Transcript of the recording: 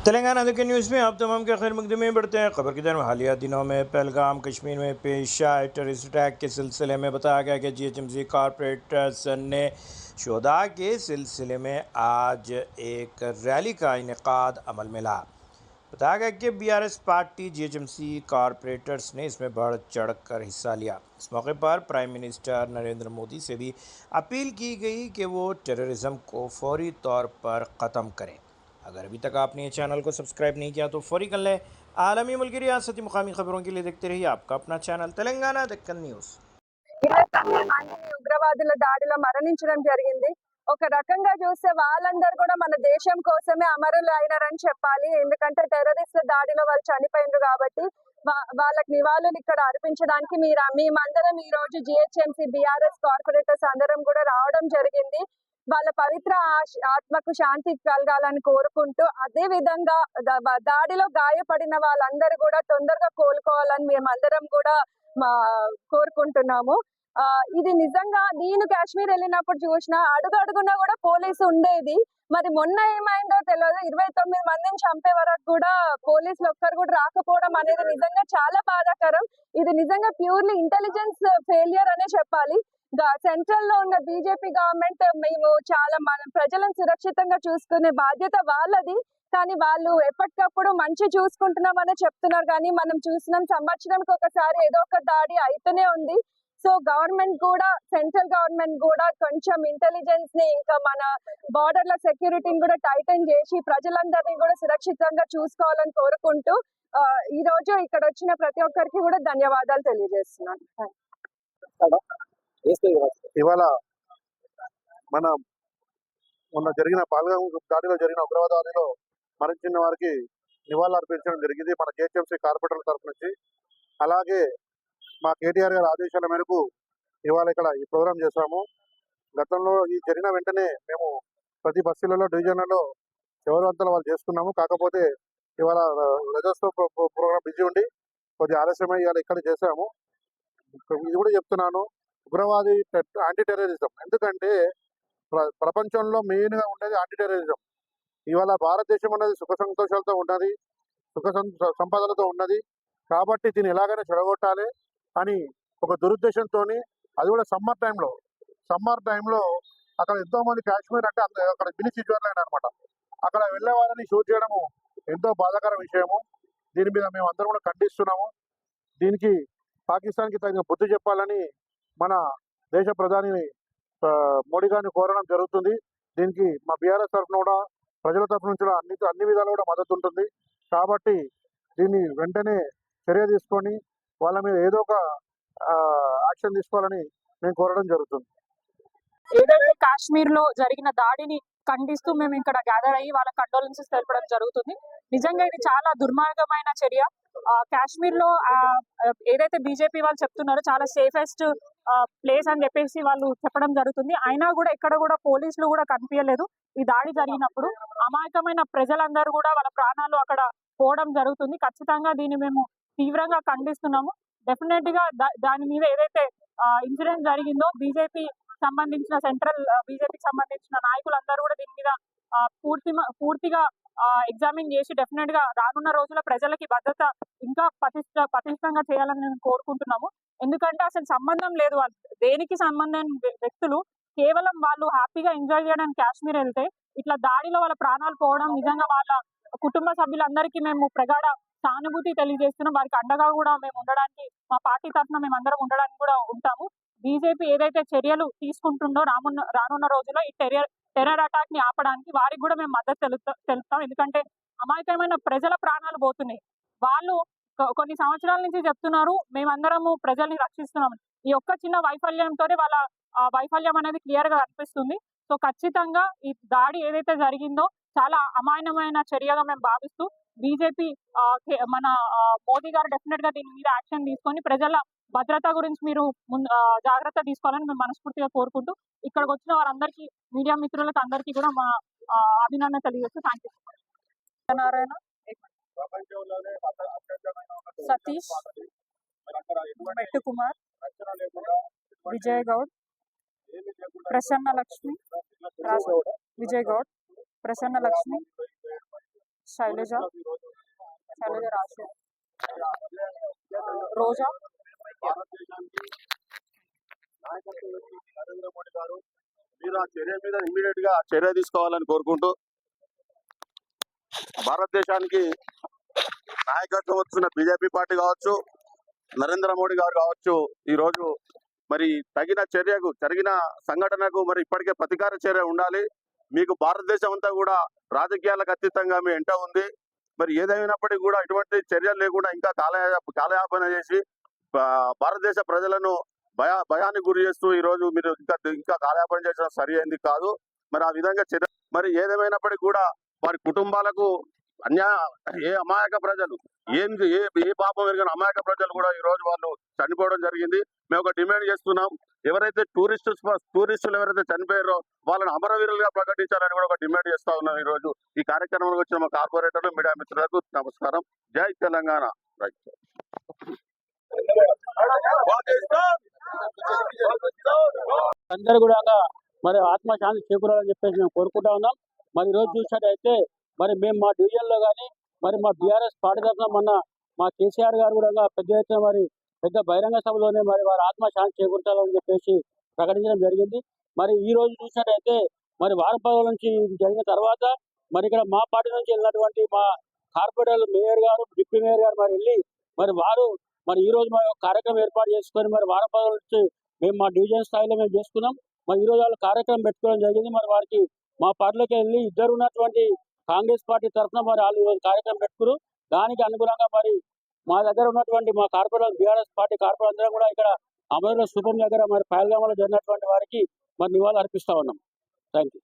तेलंगाना के न्यूज़ में आप तमाम के खैर मकदमे बढ़ते हैं। खबर की तरफ हालिया दिनों में पहलगाम कश्मीर में पेश आए टेररिस्ट अटैक के सिलसिले में बताया गया कि GHMC कॉरपोरेटर्स ने शोधा के सिलसिले में आज एक रैली का इनेकाद अमल में ला। बताया गया कि BRS पार्टी GHMC कॉरपोरेटर्स ने इसमें बढ़ चढ़ कर हिस्सा लिया। इस मौके पर प्राइम मिनिस्टर नरेंद्र मोदी से भी अपील की गई कि वो टेररिज्म को फौरी तौर पर ख़त्म करें। अगर अभी तक आपने ये चैनल को सब्सक्राइब नहीं किया तो फौरी कर लें। आलमी मुल्की रियासती मुकामी खबरों के लिए देखते रहिए आपका अपना चैनल तेलंगाना दक्कन न्यूज़। ఉగ్రవాదుల దాడిలో మరణించడం జరిగింది. ఒక రకంగా చూస్తే వాళ్ళందరూ కూడా మన దేశం కోసమే అమరులు అయినారని చెప్పాలి. ఎందుకంటే టెర్రరిస్టుల దాడిలో వాళ్ళు చనిపోయిండ్రు కాబట్టి వాళ్ళకి నివాళులు ఇక్కడ అర్పించడానికి మేమందరం ఈ రోజు GHMC BRS కార్పొరేటర్స్ అందరం కూడా రావడం జరిగింది. వాళ్ళ పవిత్ర ఆత్మకు శాంతి కలగాలని కోరుకుంటూ, అదే విధంగా దాడిలో గాయపడిన వాళ్ళందరూ కూడా తొందరగా కోలుకోవాలని మేమందరం కూడా కోరుకుంటున్నాము. ఇది నిజంగా నేను కాశ్మీర్ వెళ్ళినప్పుడు చూసిన అడుగునా కూడా పోలీసు ఉండేది. మరి మొన్న ఏమైందో తెలియదు. 29 మందిని చంపే వరకు కూడా పోలీసులు ఒక్కరు కూడా రాకపోవడం అనేది నిజంగా చాలా బాధాకరం. ఇది నిజంగా ప్యూర్లీ ఇంటెలిజెన్స్ ఫెయిలియర్ అనే చెప్పాలి. సెంట్రల్ లో ఉన్న బీజేపీ గవర్నమెంట్ మేము చాలా మన ప్రజలను సురక్షితంగా చూసుకునే బాధ్యత వాళ్ళది. కానీ వాళ్ళు ఎప్పటికప్పుడు మంచి చూసుకుంటున్నామని చెప్తున్నారు. కానీ మనం చూసినాం సంవత్సరానికి ఒకసారి ఏదో ఒక దాడి అయితేనే ఉంది. సో గవర్నమెంట్ కూడా, సెంట్రల్ గవర్నమెంట్ కూడా కొంచెం ఇంటెలిజెన్స్ ని, ఇంకా మన బార్డర్ల సెక్యూరిటీని కూడా టైటన్ చేసి ప్రజలందరినీ కూడా సురక్షితంగా చూసుకోవాలని కోరుకుంటూ ఈ రోజు ఇక్కడ వచ్చిన ప్రతి ఒక్కరికి కూడా ధన్యవాదాలు తెలియజేస్తున్నాను. ఇవాళ మన మొన్న జరిగిన పాల్గాం దాడిలో జరిగిన ఉగ్రవాద దాడిలో మరణించిన వారికి నివాళులు అర్పించడం జరిగింది మన GHMC కార్పొరేటర్ల తరఫు నుంచి. అలాగే మా KTR గారి ఆదేశాల మేరకు ఇవాళ ఇక్కడ ఈ ప్రోగ్రాం చేశాము. గతంలో ఈ జరిగిన వెంటనే మేము ప్రతి బస్సులలో, డివిజన్లలో ఎవరంతా వాళ్ళు చేసుకున్నాము. కాకపోతే ఇవాళ రజోత్సవ ప్రోగ్రాం బిజీ ఉండి కొద్దిగా ఆలస్యమై ఇవాళ ఇక్కడ చేశాము. ఇది కూడా చెప్తున్నాను, ఉగ్రవాది యాంటీ టెర్రరిజం. ఎందుకంటే ప్రపంచంలో మెయిన్గా ఉండేది యాంటీ టెర్రరిజం. ఇవాళ భారతదేశం అనేది సుఖ సంతోషాలతో ఉన్నది, సుఖ సంపదలతో ఉన్నది. కాబట్టి దీన్ని ఎలాగైనా చెడగొట్టాలి అని ఒక దురుద్దేశంతో, అది కూడా సమ్మర్ టైంలో అక్కడ ఎంతో మంది కాశ్మీర్ అంటే అక్కడ మినీ స్విట్జర్లాండ్ అనమాట, అక్కడ వెళ్ళే వాళ్ళని షూట్ చేయడము ఎంతో బాధాకర విషయము. దీని మీద మేము అందరం కూడా ఖండిస్తున్నాము. దీనికి పాకిస్తాన్కి తగిన బుద్ధి చెప్పాలని మన దేశ ప్రధాని మోడీ గారిని కోరడం జరుగుతుంది. దీనికి మా BRS తరఫున కూడా, ప్రజల తరఫు నుంచి కూడా అన్ని విధాలు కూడా మద్దతు ఉంటుంది. కాబట్టి దీన్ని వెంటనే చర్య తీసుకొని వాళ్ళ మీద ఏదో ఒక యాక్షన్ తీసుకోవాలని మేము కోరడం జరుగుతుంది. ఏదైతే కాశ్మీర్ లో జరిగిన దాడిని ఖండిస్తూ మేము ఇక్కడ గ్యాదర్ అయ్యి వాళ్ళ కండోలెన్సెస్ తెలపడం జరుగుతుంది. నిజంగా ఇది చాలా దుర్మార్గమైన చర్య. కాశ్మీర్ లో ఏదైతే బీజేపీ వాళ్ళు చెప్తున్నారో చాలా సేఫెస్ట్ ప్లేస్ అని చెప్పేసి వాళ్ళు చెప్పడం జరుగుతుంది. అయినా కూడా ఎక్కడ కూడా పోలీసులు కూడా కనిపించలేదు. ఈ దాడి జరిగినప్పుడు అమాయకమైన ప్రజలందరూ కూడా వాళ్ళ ప్రాణాలు అక్కడ పోవడం జరుగుతుంది. ఖచ్చితంగా దీన్ని మేము తీవ్రంగా ఖండిస్తున్నాము. డెఫినెట్ గా దాని మీద ఏదైతే ఇన్సిడెంట్ జరిగిందో బీజేపీ సంబంధించిన సెంట్రల్ బీజేపీకి సంబంధించిన నాయకులందరూ కూడా దీని మీద పూర్తిగా ఎగ్జామిన్ చేసి డెఫినెట్ గా రానున్న రోజుల్లో ప్రజలకి భద్రత ఇంకా పటిష్టంగా చేయాలని మేము కోరుకుంటున్నాము. ఎందుకంటే అసలు సంబంధం లేదు, వాళ్ళు దేనికి సంబంధం వ్యక్తులు కేవలం వాళ్ళు హ్యాపీగా ఎంజాయ్ చేయడానికి కాశ్మీర్ వెళ్తే ఇట్లా దాడిలో వాళ్ళ ప్రాణాలు పోవడం నిజంగా వాళ్ళ కుటుంబ సభ్యులందరికీ మేము ప్రగాఢ సానుభూతి తెలియజేస్తున్నాం. వారికి అండగా కూడా మేము ఉండడానికి, మా పార్టీ తరఫున మేము అందరం ఉండడానికి కూడా ఉంటాము. బీజేపీ ఏదైతే చర్యలు తీసుకుంటుందో రానున్న రోజుల్లో ఈ టెర్రర్ అటాక్ ని ఆపడానికి వారికి కూడా మేము మద్దతు తెలుపుతాం. ఎందుకంటే అమాయకమైన ప్రజల ప్రాణాలు పోతున్నాయి. వాళ్ళు కొన్ని సంవత్సరాల నుంచి చెప్తున్నారు మేమందరము ప్రజల్ని రక్షిస్తున్నాం. ఈ ఒక్క చిన్న వైఫల్యంతోనే వాళ్ళ వైఫల్యం అనేది క్లియర్ గా కనిపిస్తుంది. సో ఖచ్చితంగా ఈ దాడి ఏదైతే జరిగిందో చాలా అమాయకమైన చర్యగా మేము భావిస్తూ బీజేపీ మన మోదీ గారు డెఫినెట్ గా దీని మీద యాక్షన్ తీసుకొని ప్రజల భద్రత గురించి మీరు జాగ్రత్త తీసుకోవాలని మేము మనస్ఫూర్తిగా కోరుకుంటూ ఇక్కడికి వచ్చిన వారందరికీ, మీడియా మిత్రులకు అందరికీ కూడా మా అభినందన తెలియజేస్తూ థ్యాంక్ యూ. నారాయణ, సతీష్, మెట్టు కుమార్, విజయ్ గౌడ్, ప్రసన్న లక్ష్మి, విజయ్ గౌడ్, ప్రసన్న లక్ష్మి, శైలజ రాశి రోజా నరేంద్ర మోడీ గారు మీరు ఆ చర్య మీద ఇమీడియట్ గా చర్య తీసుకోవాలని కోరుకుంటూ, భారతదేశానికి నాయకత్వం వచ్చిన బీజేపీ పార్టీ కావచ్చు, నరేంద్ర మోడీ గారు కావచ్చు, ఈ రోజు మరి తగిన చర్యకు జరిగిన సంఘటనకు మరి ఇప్పటికే ప్రతీకార చర్య ఉండాలి. మీకు భారతదేశం అంతా కూడా రాజకీయాలకు అతీతంగా మీ ఎంట ఉంది. మరి ఏదైనప్పటికీ కూడా ఇటువంటి చర్యలు లేకుండా ఇంకా కాలయాపన చేసి భారతదేశ ప్రజలను భయానికి గురి చేస్తూ ఈ రోజు మీరు ఇంకా కాలయాపన చేసడం సరి అయింది కాదు. మరి ఆ విధంగా మరి ఏదేమైనప్పటికీ కూడా వారి కుటుంబాలకు ఏ అమాయక ప్రజలు ఏ పాపం ఎరిగిన అమాయక ప్రజలు కూడా ఈ రోజు వాళ్ళు చనిపోవడం జరిగింది. మేము ఒక డిమాండ్ చేస్తున్నాం, ఎవరైతే టూరిస్టులు ఎవరైతే చనిపోయారో వాళ్ళని అమరవీరులుగా ప్రకటించాలని కూడా ఒక డిమాండ్ చేస్తా ఉన్నాం. ఈ రోజు ఈ కార్యక్రమంలో వచ్చిన మా కార్పొరేటర్లు, మీడియా మిత్రులకు నమస్కారం. జై తెలంగాణ. అందరూ కూడా మరి ఆత్మశాంతి చేకూరాలని చెప్పేసి మేము కోరుకుంటా ఉన్నాం. మరి ఈ రోజు చూసినట్టయితే మరి మేము మా డివిజన్ లో కానీ మరి మా బీఆర్ఎస్ పార్టీ తరఫున మొన్న మా కేసీఆర్ గారు కూడా పెద్ద ఎత్తున మరి పెద్ద బహిరంగ సభలోనే మరి వారి ఆత్మశాంతి చేకూర్చాలని చెప్పేసి ప్రకటించడం జరిగింది. మరి ఈ రోజు చూసినట్టయితే మరి వారం పదవుల నుంచి ఇది జరిగిన తర్వాత మరి ఇక్కడ మా పార్టీ నుంచి వెళ్ళినటువంటి మా కార్పొరేటర్ మేయర్ గారు, డిప్యూటీ మేయర్ గారు మరి వెళ్ళి మరి వారు మరి ఈ రోజు మా కార్యక్రమం ఏర్పాటు చేసుకొని మరి వారం పదవుల నుంచి మేము మా డివిజన్ స్థాయిలో మేము చేసుకున్నాం. మరి ఈ రోజు వాళ్ళు కార్యక్రమం పెట్టుకోవడం జరిగింది. మరి వారికి మా పార్టీలోకి వెళ్ళి ఇద్దరు ఉన్నటువంటి కాంగ్రెస్ పార్టీ తరఫున మరి వాళ్ళు ఈరోజు కార్యక్రమం పెట్టుకున్నారు. దానికి అనుగుణంగా మరి మా దగ్గర ఉన్నటువంటి మా కార్పొరేటర్ బీఆర్ఎస్ పార్టీ కార్పొరేటర్ అందరం కూడా ఇక్కడ అమరుల స్థూపం దగ్గర మరి పహల్గామ్లో జరిగినటువంటి వారికి మరి నివాళులు అర్పిస్తా ఉన్నాం. Thank you.